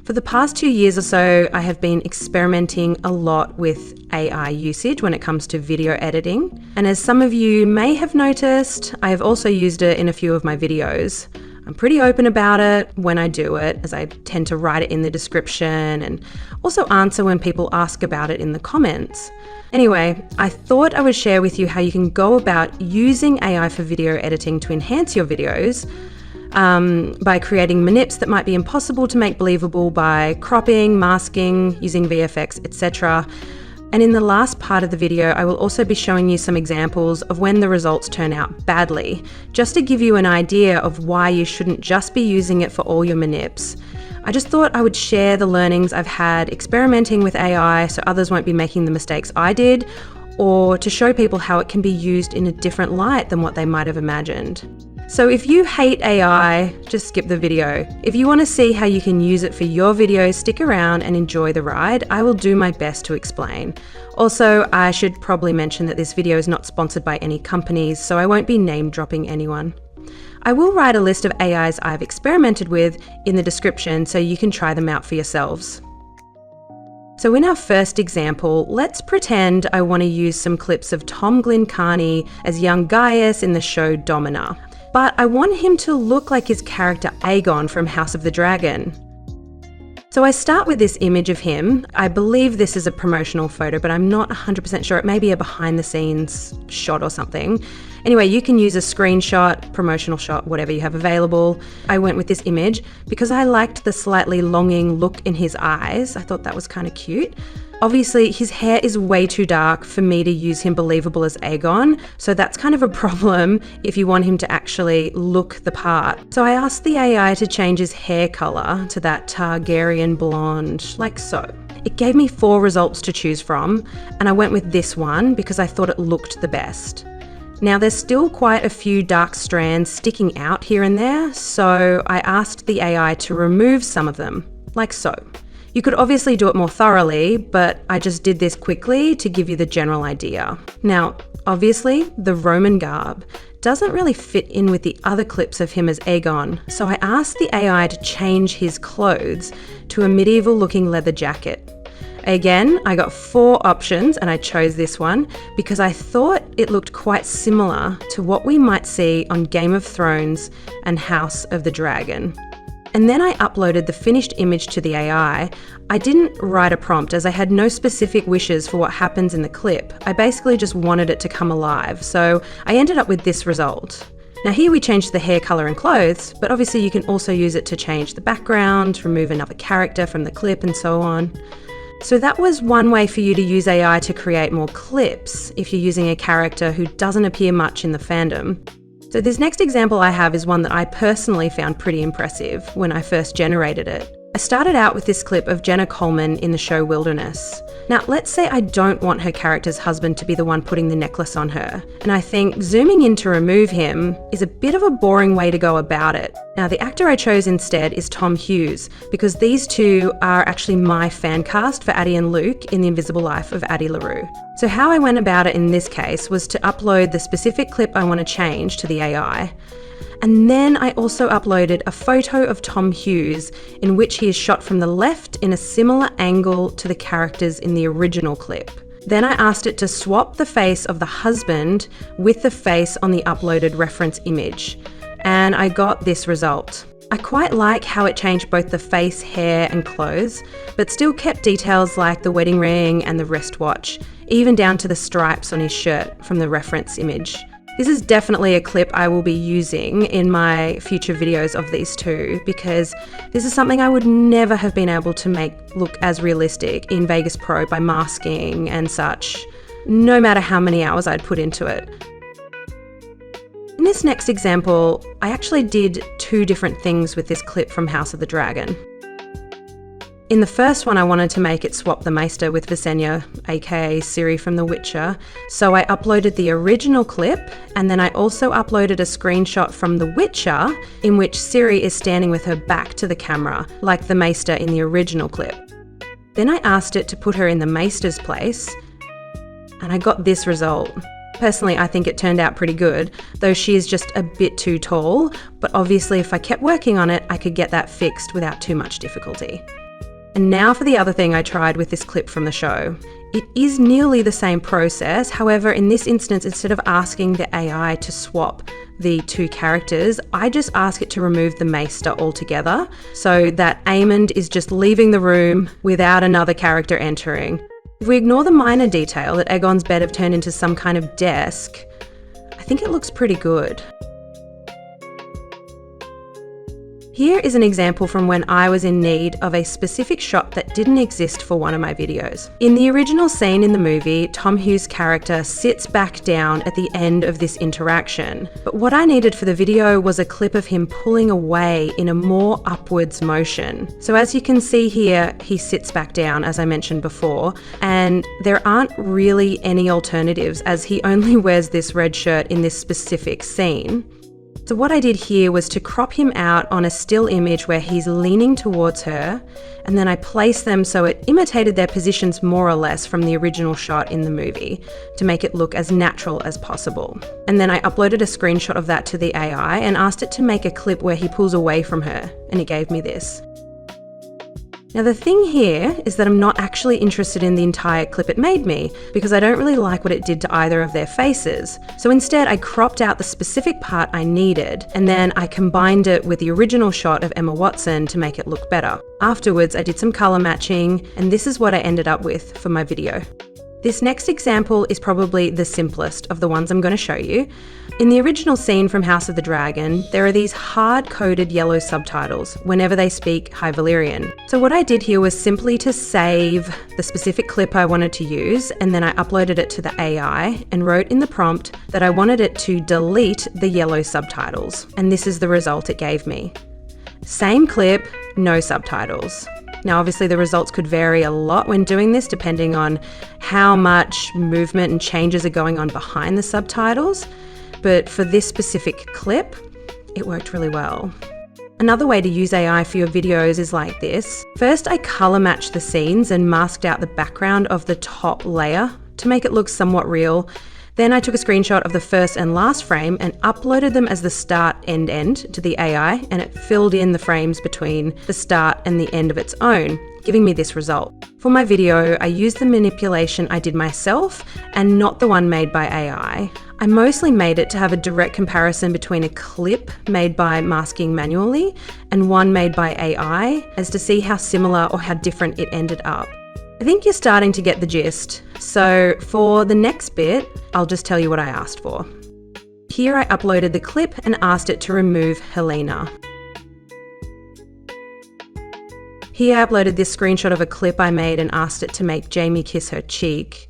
For the past 2 years or so, I have been experimenting a lot with AI usage when it comes to video editing. And as some of you may have noticed, I have also used it in a few of my videos. I'm pretty open about it when I do it, as I tend to write it in the description and also answer when people ask about it in the comments. Anyway, I thought I would share with you how you can go about using AI for video editing to enhance your videos by creating manips that might be impossible to make believable by cropping, masking, using VFX, etc. And in the last part of the video, I will also be showing you some examples of when the results turn out badly, just to give you an idea of why you shouldn't just be using it for all your manips. I just thought I would share the learnings I've had experimenting with AI so others won't be making the mistakes I did, or to show people how it can be used in a different light than what they might have imagined. So if you hate AI, just skip the video. If you want to see how you can use it for your videos, stick around and enjoy the ride. I will do my best to explain. Also, I should probably mention that this video is not sponsored by any companies, so I won't be name dropping anyone. I will write a list of AIs I've experimented with in the description so you can try them out for yourselves. So in our first example, let's pretend I want to use some clips of Tom Glyn-Carney as young Gaius in the show Domina. But I want him to look like his character Aegon from House of the Dragon. So I start with this image of him. I believe this is a promotional photo, but I'm not 100% sure. It may be a behind the scenes shot or something. Anyway, you can use a screenshot, promotional shot, whatever you have available. I went with this image because I liked the slightly longing look in his eyes. I thought that was kind of cute. Obviously, his hair is way too dark for me to use him believable as Aegon, so that's kind of a problem if you want him to actually look the part. So I asked the AI to change his hair color to that Targaryen blonde, like so. It gave me 4 results to choose from, and I went with this one because I thought it looked the best. Now there's still quite a few dark strands sticking out here and there, so I asked the AI to remove some of them, like so. You could obviously do it more thoroughly, but I just did this quickly to give you the general idea. Now, obviously, the Roman garb doesn't really fit in with the other clips of him as Aegon, so I asked the AI to change his clothes to a medieval-looking leather jacket. Again, I got 4 options and I chose this one because I thought it looked quite similar to what we might see on Game of Thrones and House of the Dragon. And then I uploaded the finished image to the AI. I didn't write a prompt as I had no specific wishes for what happens in the clip. I basically just wanted it to come alive, so I ended up with this result. Now here we changed the hair color and clothes, but obviously you can also use it to change the background, remove another character from the clip and so on. So that was one way for you to use AI to create more clips if you're using a character who doesn't appear much in the fandom. So this next example I have is one that I personally found pretty impressive when I first generated it. I started out with this clip of Jenna Coleman in the show Wilderness. Now, let's say I don't want her character's husband to be the one putting the necklace on her, and I think zooming in to remove him is a bit of a boring way to go about it. Now, the actor I chose instead is Tom Hughes, because these two are actually my fan cast for Addie and Luke in The Invisible Life of Addie LaRue. So how I went about it in this case was to upload the specific clip I want to change to the AI. And then I also uploaded a photo of Tom Hughes in which he is shot from the left in a similar angle to the characters in the original clip. Then I asked it to swap the face of the husband with the face on the uploaded reference image. And I got this result. I quite like how it changed both the face, hair and clothes, but still kept details like the wedding ring and the wristwatch, even down to the stripes on his shirt from the reference image. This is definitely a clip I will be using in my future videos of these two because this is something I would never have been able to make look as realistic in Vegas Pro by masking and such, no matter how many hours I'd put into it. In this next example, I actually did 2 different things with this clip from House of the Dragon. In the first one, I wanted to make it swap the Maester with Visenya, aka Ciri from The Witcher, so I uploaded the original clip, and then I also uploaded a screenshot from The Witcher in which Ciri is standing with her back to the camera, like the Maester in the original clip. Then I asked it to put her in the Maester's place, and I got this result. Personally, I think it turned out pretty good, though she is just a bit too tall, but obviously if I kept working on it, I could get that fixed without too much difficulty. And now for the other thing I tried with this clip from the show. It is nearly the same process, however, in this instance, instead of asking the AI to swap the two characters, I just ask it to remove the maester altogether, so that Amond is just leaving the room without another character entering. If we ignore the minor detail that Aegon's bed have turned into some kind of desk, I think it looks pretty good. Here is an example from when I was in need of a specific shot that didn't exist for one of my videos. In the original scene in the movie, Tom Hughes' character sits back down at the end of this interaction. But what I needed for the video was a clip of him pulling away in a more upwards motion. So as you can see here, he sits back down, as I mentioned before, and there aren't really any alternatives as he only wears this red shirt in this specific scene. So what I did here was to crop him out on a still image where he's leaning towards her, and then I placed them so it imitated their positions more or less from the original shot in the movie to make it look as natural as possible. And then I uploaded a screenshot of that to the AI and asked it to make a clip where he pulls away from her, and it gave me this. Now the thing here is that I'm not actually interested in the entire clip it made me, because I don't really like what it did to either of their faces. So instead I cropped out the specific part I needed, and then I combined it with the original shot of Emma Watson to make it look better. Afterwards I did some colour matching, and this is what I ended up with for my video. This next example is probably the simplest of the ones I'm going to show you. In the original scene from House of the Dragon, there are these hard-coded yellow subtitles whenever they speak High Valyrian. So what I did here was simply to save the specific clip I wanted to use, and then I uploaded it to the AI and wrote in the prompt that I wanted it to delete the yellow subtitles. And this is the result it gave me. Same clip, no subtitles. Now obviously the results could vary a lot when doing this depending on how much movement and changes are going on behind the subtitles, but for this specific clip, it worked really well. Another way to use AI for your videos is like this. First, I color matched the scenes and masked out the background of the top layer to make it look somewhat real. Then I took a screenshot of the first and last frame and uploaded them as the start end to the AI, and it filled in the frames between the start and the end of its own, giving me this result. For my video, I used the manipulation I did myself and not the one made by AI. I mostly made it to have a direct comparison between a clip made by masking manually and one made by AI, as to see how similar or how different it ended up. I think you're starting to get the gist. So for the next bit, I'll just tell you what I asked for. Here I uploaded the clip and asked it to remove Helena. Here I uploaded this screenshot of a clip I made and asked it to make Jaime kiss her cheek.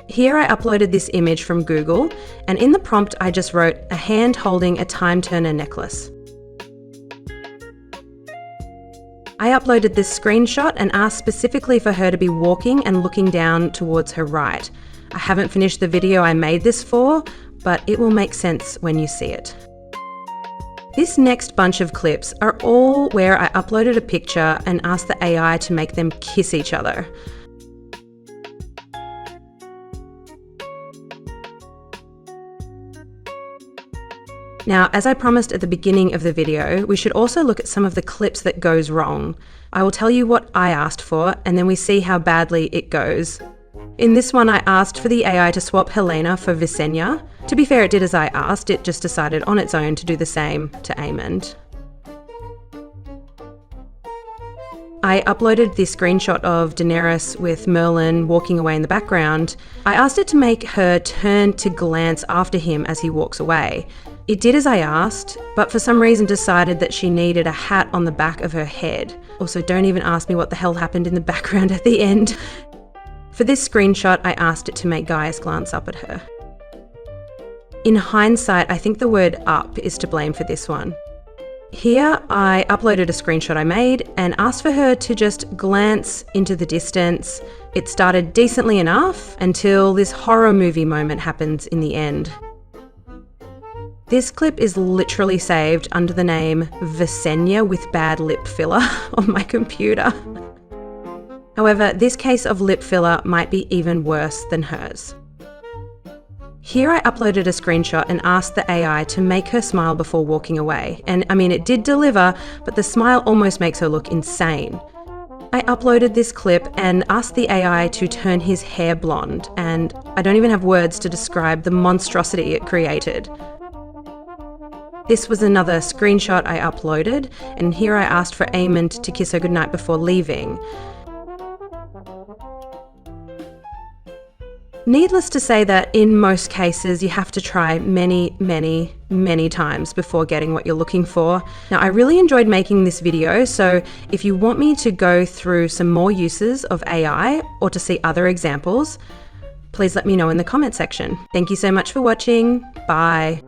Here I uploaded this image from Google, and in the prompt I just wrote a hand holding a time turner necklace. I uploaded this screenshot and asked specifically for her to be walking and looking down towards her right. I haven't finished the video I made this for, but it will make sense when you see it. This next bunch of clips are all where I uploaded a picture and asked the AI to make them kiss each other. Now, as I promised at the beginning of the video, we should also look at some of the clips that goes wrong. I will tell you what I asked for, and then we see how badly it goes. In this one, I asked for the AI to swap Helena for Visenya. To be fair, it did as I asked, it just decided on its own to do the same to Amond. I uploaded this screenshot of Daenerys with Merlin walking away in the background. I asked it to make her turn to glance after him as he walks away. It did as I asked, but for some reason decided that she needed a hat on the back of her head. Also, don't even ask me what the hell happened in the background at the end. For this screenshot, I asked it to make Gaius glance up at her. In hindsight, I think the word up is to blame for this one. Here, I uploaded a screenshot I made and asked for her to just glance into the distance. It started decently enough until this horror movie moment happens in the end. This clip is literally saved under the name Visenya with bad lip filler on my computer. However, this case of lip filler might be even worse than hers. Here I uploaded a screenshot and asked the AI to make her smile before walking away. And I mean, it did deliver, but the smile almost makes her look insane. I uploaded this clip and asked the AI to turn his hair blonde, and I don't even have words to describe the monstrosity it created. This was another screenshot I uploaded, and here I asked for Eamon to kiss her goodnight before leaving. Needless to say that in most cases you have to try many times before getting what you're looking for. Now, I really enjoyed making this video, so if you want me to go through some more uses of AI or to see other examples, please let me know in the comment section. Thank you so much for watching. Bye.